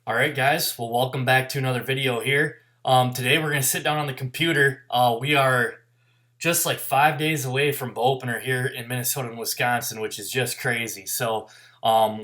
All right, guys. Well, welcome back to another video here. Today we're going to sit down on the computer. We are just like 5 days away from bow opener here in Minnesota and Wisconsin, which is just crazy. So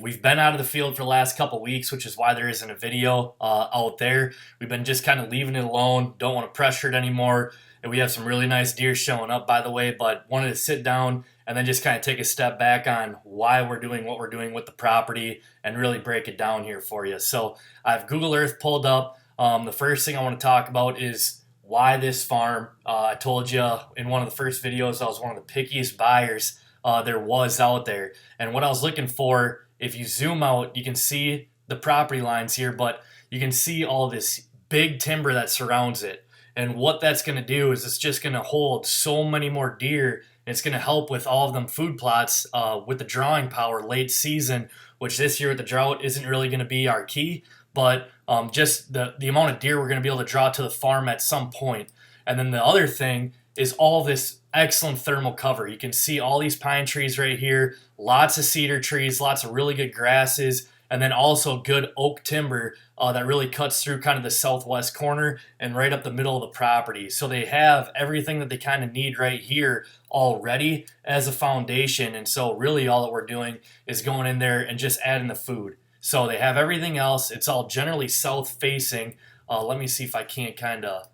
we've been out of the field for the last couple weeks, which is why there isn't a video out there. We've been just kind of leaving it alone. Don't want to pressure it anymore. And we have some really nice deer showing up, by the way, but wanted to sit down and then just kind of take a step back on why we're doing what we're doing with the property and really break it down here for you. So I have Google Earth pulled up. The first thing I want to talk about is why this farm. I told you in one of the first videos I was one of the pickiest buyers there was out there. And what I was looking for, if you zoom out, you can see the property lines here, but you can see all this big timber that surrounds it. And what that's going to do is it's just going to hold so many more deer. It's going to help with all of them food plots with the drawing power late season, which this year with the drought isn't really going to be our key, but just the amount of deer we're going to be able to draw to the farm at some point. And then the other thing is all this excellent thermal cover. You can see all these pine trees right here, lots of cedar trees, lots of really good grasses, and then also good oak timber that really cuts through kind of the southwest corner and right up the middle of the property. So they have everything that they kind of need right here already as a foundation. And so really all that we're doing is going in there and just adding the food. So they have everything else. It's all generally south facing. Let me see if I can't kind of,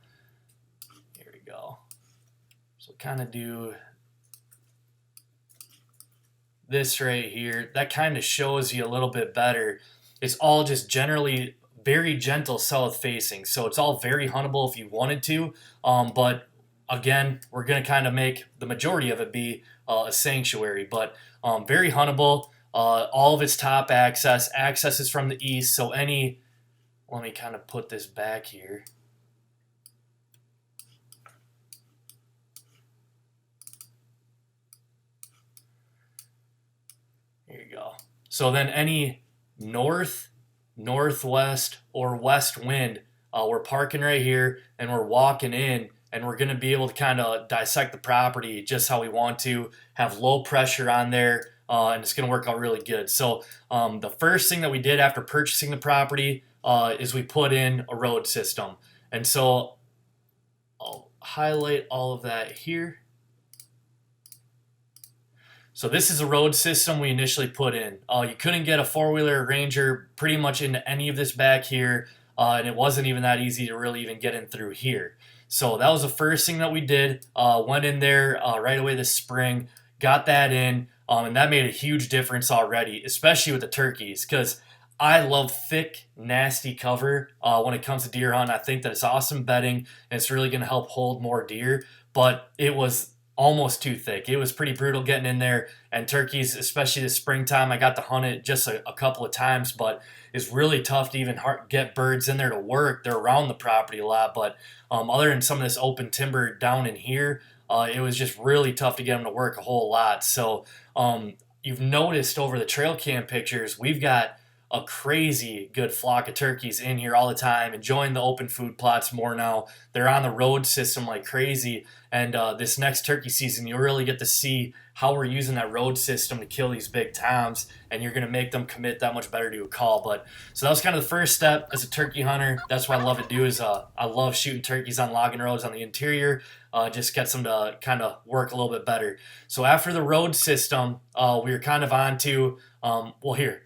here we go. So kind of do this right here. That kind of shows you a little bit better. It's all just generally very gentle south facing. So it's all very huntable if you wanted to. But again, we're going to kind of make the majority of it be a sanctuary, but very huntable. All of its top access is from the east. So let me kind of put this back here. Here you go. So then any north, northwest, or west wind, we're parking right here and we're walking in and we're going to be able to kind of dissect the property just how we want to, have low pressure on there, and it's going to work out really good. So the first thing that we did after purchasing the property is we put in a road system. And so I'll highlight all of that here. So this is a road system we initially put in. You couldn't get a four-wheeler Ranger pretty much into any of this back here, and it wasn't even that easy to really even get in through here. So that was the first thing that we did. Went in there right away this spring, got that in, and that made a huge difference already, especially with the turkeys, because I love thick, nasty cover when it comes to deer hunting. I think that it's awesome bedding, and it's really going to help hold more deer, but it was almost too thick. It was pretty brutal getting in there, and turkeys, especially this springtime, I got to hunt it just a couple of times, but it's really tough to even get birds in there to work. They're around the property a lot, but other than some of this open timber down in here, it was just really tough to get them to work a whole lot. So you've noticed over the trail cam pictures, we've got a crazy good flock of turkeys in here all the time, enjoying the open food plots more now. They're on the road system like crazy, and this next turkey season, you'll really get to see how we're using that road system to kill these big toms, and you're going to make them commit that much better to a call. But so that was kind of the first step as a turkey hunter. That's what I love to do is I love shooting turkeys on logging roads on the interior. Just gets them to kind of work a little bit better. So after the road system, we were kind of on to, here,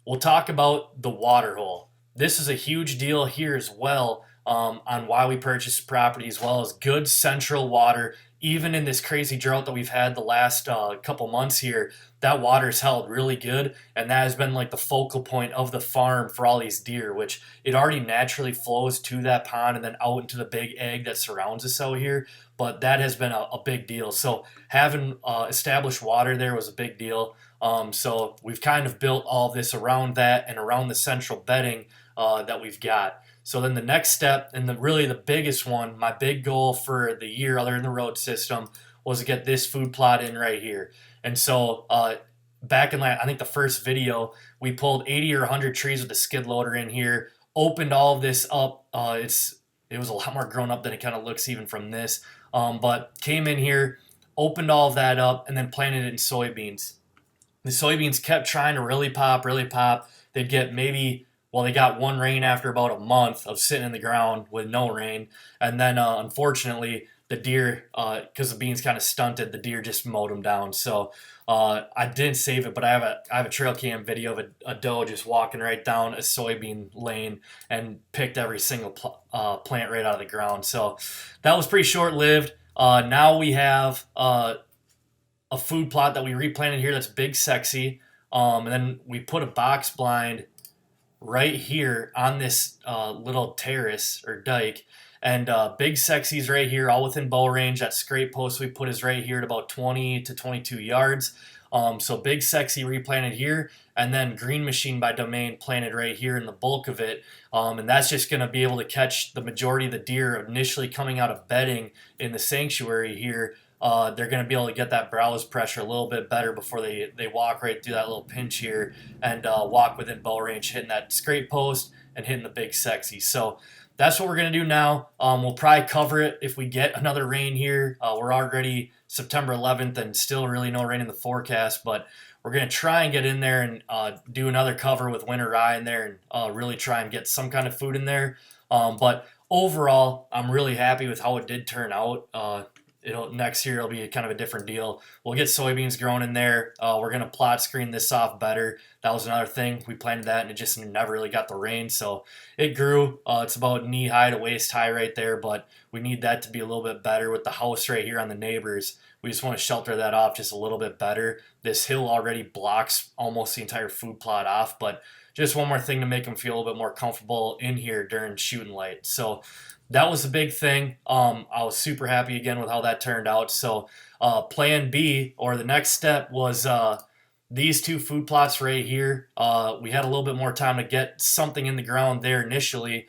we'll talk about the water hole. This is a huge deal here as well on why we purchased the property, as well as good central water. Even in this crazy drought that we've had the last couple months here, that water's held really good, and that has been like the focal point of the farm for all these deer, which it already naturally flows to that pond and then out into the big egg that surrounds us out here, but that has been a big deal. So having established water there was a big deal. So we've kind of built all this around that and around the central bedding that we've got. So then the next step, and really the biggest one, my big goal for the year other than the road system, was to get this food plot in right here. And so back in, I think the first video, we pulled 80 or 100 trees with a skid loader in here, opened all of this up. It was a lot more grown up than it kind of looks even from this, but came in here, opened all of that up, and then planted it in soybeans. The soybeans kept trying to really pop. They'd get maybe Well, they got one rain after about a month of sitting in the ground with no rain, and then unfortunately the deer, because the beans kind of stunted, the deer just mowed them down. So I didn't save it, but I have a trail cam video of a doe just walking right down a soybean lane and picked every single plant right out of the ground. So that was pretty short lived. Now we have a food plot that we replanted here that's big, sexy. And then we put a box blind right here on this little terrace or dike. And Big Sexy's right here, all within bow range. That scrape post we put is right here at about 20 to 22 yards. So Big Sexy replanted here, and then Green Machine by Domain planted right here in the bulk of it. And that's just going to be able to catch the majority of the deer initially coming out of bedding in the sanctuary here. They're going to be able to get that browse pressure a little bit better before they walk right through that little pinch here and walk within bow range, hitting that scrape post and hitting the Big Sexy. So that's what we're going to do now. We'll probably cover it if we get another rain here. We're already September 11th and still really no rain in the forecast, but we're going to try and get in there and do another cover with winter rye in there and really try and get some kind of food in there. But overall, I'm really happy with how it did turn out. Next year it'll be kind of a different deal. We'll get soybeans grown in there. We're gonna plot screen this off better. That was another thing. We planted that and it just never really got the rain, so it grew. It's about knee high to waist high right there, but we need that to be a little bit better with the house right here on the neighbors. We just want to shelter that off just a little bit better. This hill already blocks almost the entire food plot off, but just one more thing to make them feel a little bit more comfortable in here during shooting light. So that was a big thing. I was super happy again with how that turned out. So plan B, or the next step, was these two food plots right here. We had a little bit more time to get something in the ground there initially,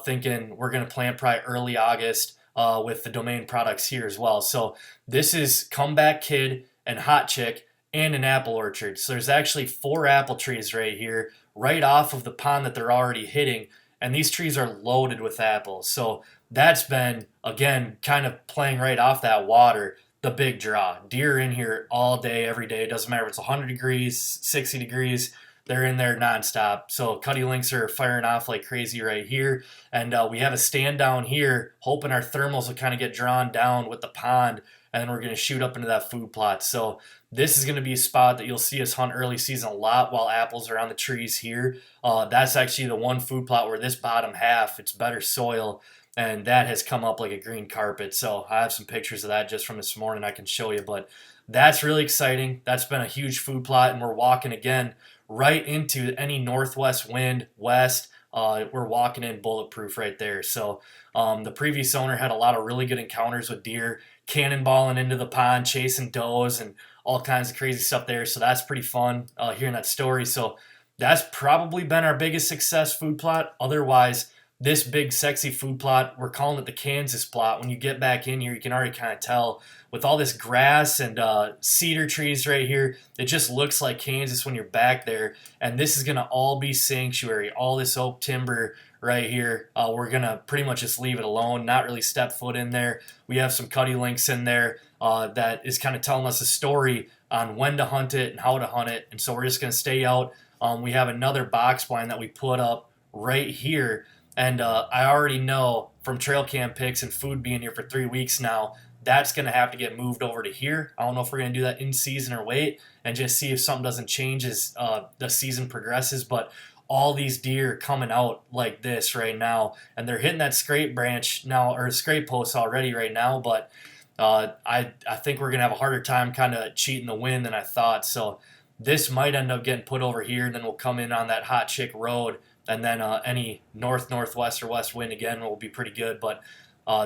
thinking we're going to plant probably early August with the Domain products here as well. So this is Comeback Kid and Hot Chick and an apple orchard. So there's actually 4 apple trees right here, right off of the pond that they're already hitting. And these trees are loaded with apples. So that's been, again, kind of playing right off that water, the big draw. Deer in here all day, every day. It doesn't matter if it's 100 degrees, 60 degrees. They're in there nonstop. So cutty links are firing off like crazy right here. And we have a stand down here, hoping our thermals will kind of get drawn down with the pond. And then we're going to shoot up into that food plot. So this is going to be a spot that you'll see us hunt early season a lot while apples are on the trees here. That's actually the one food plot where this bottom half, it's better soil, and that has come up like a green carpet. So I have some pictures of that just from this morning I can show you, but that's really exciting. That's been a huge food plot, and we're walking again right into any northwest wind, west. We're walking in bulletproof right there. So the previous owner had a lot of really good encounters with deer, cannonballing into the pond, chasing does, and all kinds of crazy stuff there. So that's pretty fun hearing that story. So that's probably been our biggest success food plot. Otherwise, this Big Sexy food plot, we're calling it the Kansas plot. When you get back in here, you can already kind of tell with all this grass and cedar trees right here, it just looks like Kansas when you're back there. And this is going to all be sanctuary, all this oak timber right here. We're going to pretty much just leave it alone, not really step foot in there. We have some cutty links in there that is kind of telling us a story on when to hunt it and how to hunt it. And so we're just going to stay out. We have another box blind that we put up right here. And I already know from trail cam pics and food being here for 3 weeks now, that's going to have to get moved over to here. I don't know if we're going to do that in season or wait and just see if something doesn't change as the season progresses. But all these deer coming out like this right now, and they're hitting that scrape branch now, or scrape post already right now. But I think we're going to have a harder time kind of cheating the wind than I thought. So this might end up getting put over here, and then we'll come in on that Hot Chick Road. And then any north, northwest, or west wind again will be pretty good. But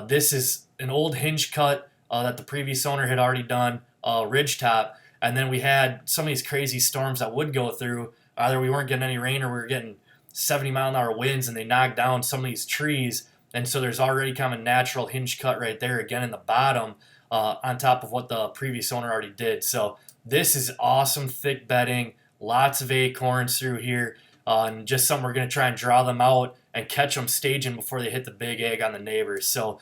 this is an old hinge cut that the previous owner had already done, ridge top. And then we had some of these crazy storms that would go through. Either we weren't getting any rain or we were getting 70-mile-an-hour winds, and they knocked down some of these trees. And so there's already kind of a natural hinge cut right there again in the bottom on top of what the previous owner already did. So this is awesome, thick bedding, lots of acorns through here. And just something we're going to try and draw them out and catch them staging before they hit the big egg on the neighbors. So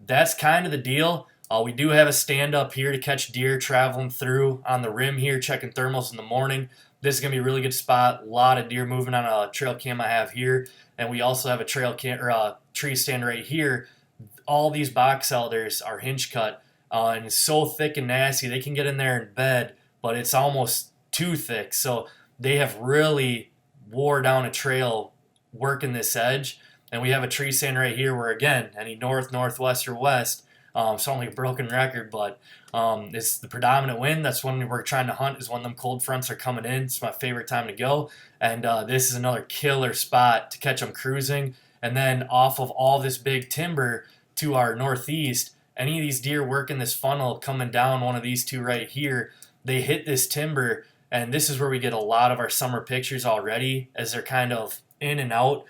that's kind of the deal. We do have a stand up here to catch deer traveling through on the rim here, checking thermals in the morning. this is going to be a really good spot. A lot of deer moving on a trail cam I have here. And we also have a trail cam or a tree stand right here. All these box elders are hinge cut, and it's so thick and nasty. They can get in there in bed, but it's almost too thick. So they have really wore down a trail working this edge. And we have a tree stand right here where, again, any north, northwest, or west, it's only a broken record, but it's the predominant wind. That's when we're trying to hunt, is when them cold fronts are coming in. It's my favorite time to go. And this is another killer spot to catch them cruising. And then off of all this big timber to our northeast, any of these deer working this funnel coming down one of these two right here, they hit this timber. And this is where we get a lot of our summer pictures already, as they're kind of in and out.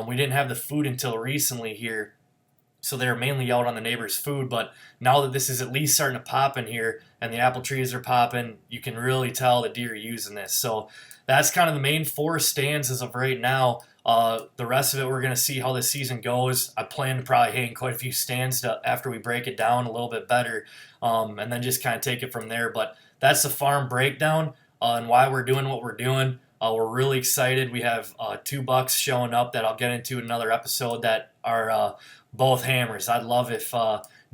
We didn't have the food until recently here, so they're mainly out on the neighbor's food. But now that this is at least starting to pop in here and the apple trees are popping, you can really tell the deer are using this. So that's kind of the main 4 stands as of right now. The rest of it, we're going to see how this season goes. I plan to probably hang quite a few stands after we break it down a little bit better, and then just kind of take it from there. But that's the farm breakdown and why we're doing what we're doing. We're really excited. We have 2 bucks showing up that I'll get into in another episode that are both hammers. I'd love if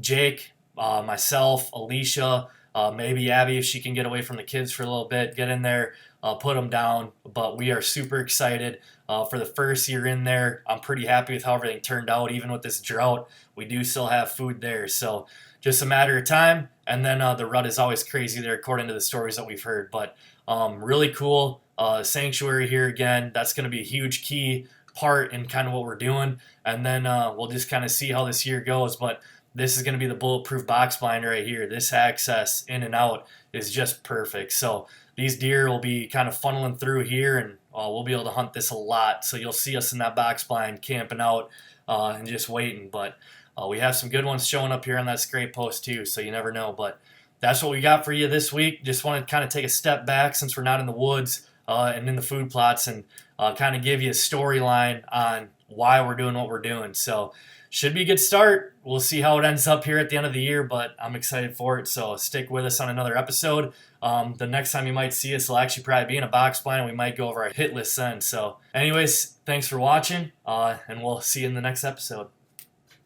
Jake, myself, Alicia, maybe Abby, if she can get away from the kids for a little bit, get in there, put them down. But we are super excited for the first year in there. I'm pretty happy with how everything turned out. Even with this drought, we do still have food there. So just a matter of time. And then the rut is always crazy there, according to the stories that we've heard. But really cool. Sanctuary here again. That's going to be a huge key part in kind of what we're doing. And then we'll just kind of see how this year goes. But this is going to be the bulletproof box blind right here. This access in and out is just perfect. So these deer will be kind of funneling through here, and we'll be able to hunt this a lot. So you'll see us in that box blind camping out and just waiting. But we have some good ones showing up here on that scrape post too, so you never know. But that's what we got for you this week. Just wanted to kind of take a step back since we're not in the woods and in the food plots, and kind of give you a storyline on why we're doing what we're doing. So should be a good start. We'll see how it ends up here at the end of the year, but I'm excited for it. So stick with us on another episode. The next time you might see us will actually probably be in a box blind. We might go over our hit list then. So anyways, thanks for watching, and we'll see you in the next episode.